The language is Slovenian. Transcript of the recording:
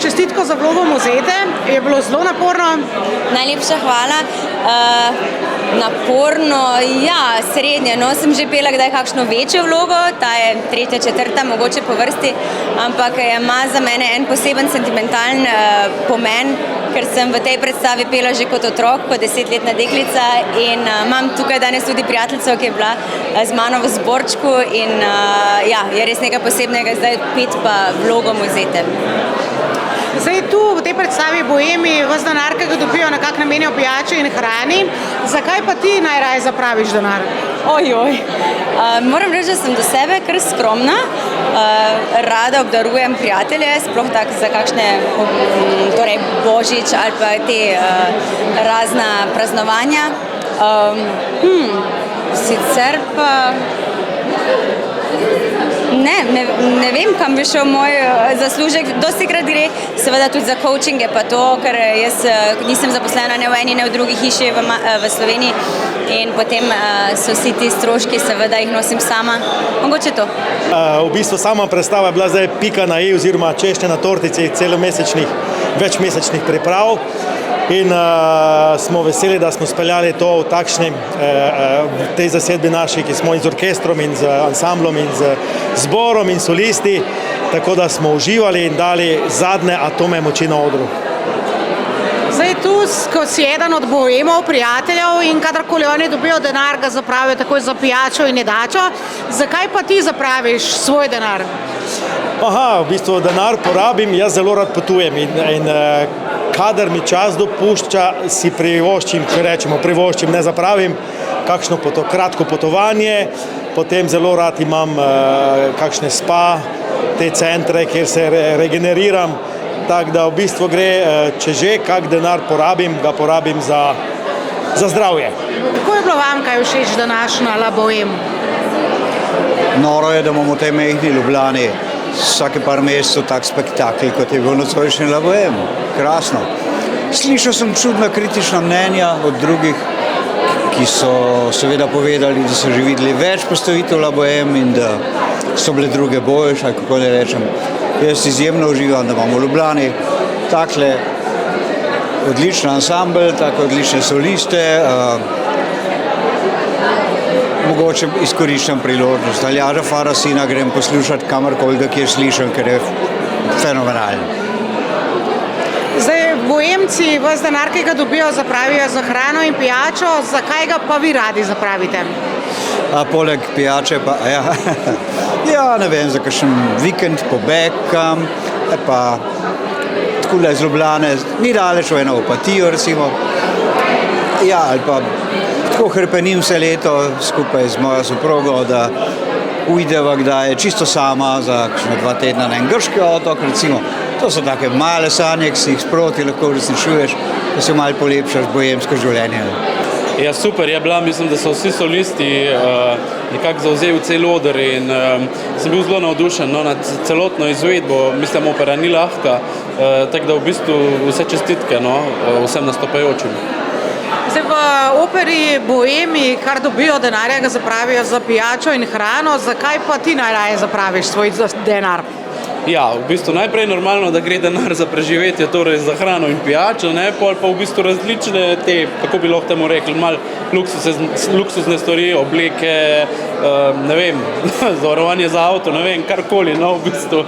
čestitko za vlogo Mozete. Je bilo zelo naporno. Najlepša hvala. Naporno, ja, srednje. No, sem že pela kdaj kakšno večjo vlogo, ta je tretja, četrta, mogoče po vrsti, ampak ima za mene en poseben sentimentalen pomen, ker sem v tej predstavi pela že kot otrok, kot 10-letna deklica in imam tukaj danes tudi prijateljico, ki je bila z mano v zborčku in ja, je res nekaj posebnega zdaj pet pa vlogo Mozete. Zdaj tu v tej predstavi Boemi ves denar, ki ga dobijo, nekako namenijo pijači in hrani. Zakaj pa ti najraje zapraviš denar? Ojoj. Moram reči, da sem do sebe kar skromna. Rada obdarujem prijatelje, sploh tako za kakšne torej božič ali pa te razna praznovanja. Sicer pa ne vem, kam bi šel moj zaslužek. Dostikrat gre seveda tudi za coachinge pa to, ker jaz nisem zaposlena ne v eni, ne v drugi hiši v Sloveniji in potem so vsi ti stroški, seveda jih nosim sama. Mogoče to. V bistvu sama predstava je bila zdaj pika na i oziroma češnja na tortici večmesečnih priprav in smo veseli, da smo speljali to v tej zasedbi naši, ki smo in z orkestrom in z ansamblom in z zborom in solisti, tako da smo uživali in dali zadnje atome moči na odru. Zdaj tu, ko si eden od boemov, prijateljev in kadarkoli oni dobijo denar, ga zapravijo takoj za pijačo in jedačo. Zakaj pa ti zapraviš svoj denar? V bistvu denar porabim, jaz zelo rad potujem in kadar mi čas dopušča, si privoščim, če rečemo privoščim, ne zapravim, kakšno kratko potovanje, potem zelo rad imam kakšne spa, te centre, kjer se regeneriram, tako da v bistvu gre, če že kak denar porabim, ga porabim za zdravje. Kako je bilo vam kaj všeč današnja La Boheme? Noro je, da imamo v tej mehni Ljubljani vsake par mesecev tak spektakel, kot je bil nocojšnji La Boheme. Krasno. Slišal sem čudna kritična mnenja od drugih, ki so seveda povedali, da so že videli več postavitev La Boheme in da so bile druge boljše, kako ne rečem. Jaz izjemno uživam, da imamo v Ljubljani takle odličen ansambel, tako odlične soliste. Mogoče izkoriščam priložnost. Aljaža Farasina grem poslušati kamorkoli, da kjer slišam, ker je fenomenalen. Zdaj, Boemci ves denar, ki ga dobijo, zapravijo za hrano in pijačo. Zakaj ga pa vi radi zapravite? Poleg pijače pa, ja, ne vem, za kakšen vikend pobeg kam, pa takole iz Ljubljane, ni daleč v eno Opatijo, recimo. Ja, ali pa tako hrpenim vse leto skupaj z mojo soprogo, da ujdeva kdaj čisto sama za kakšne 2 tedna na en grški otok, recimo. To so take male sanje, ki si jih sproti lahko uresničuješ, da se malo polepšaš boemsko življenje. Ja, super je bila, mislim, da so vsi solisti nekako zavzeli cel oder in sem bil zelo navdušen nad celotno izvedbo. Mislim, opera ni lahka, tako da v bistvu vse čestitke vsem nastopajočim. Zdaj v operi Boemi, kar dobijo denarja, ga zapravijo za pijačo in hrano. Zakaj pa ti najraje zapraviš svoj denar? Ja, v bistvu najprej normalno, da gre denar za preživetje, torej za hrano in pijačo, pol pa v bistvu različne te, kako bi lahko temu rekli, malo luksuzne stvari, obleke, ne vem, zavarovanje za avto, ne vem, karkoli, v bistvu.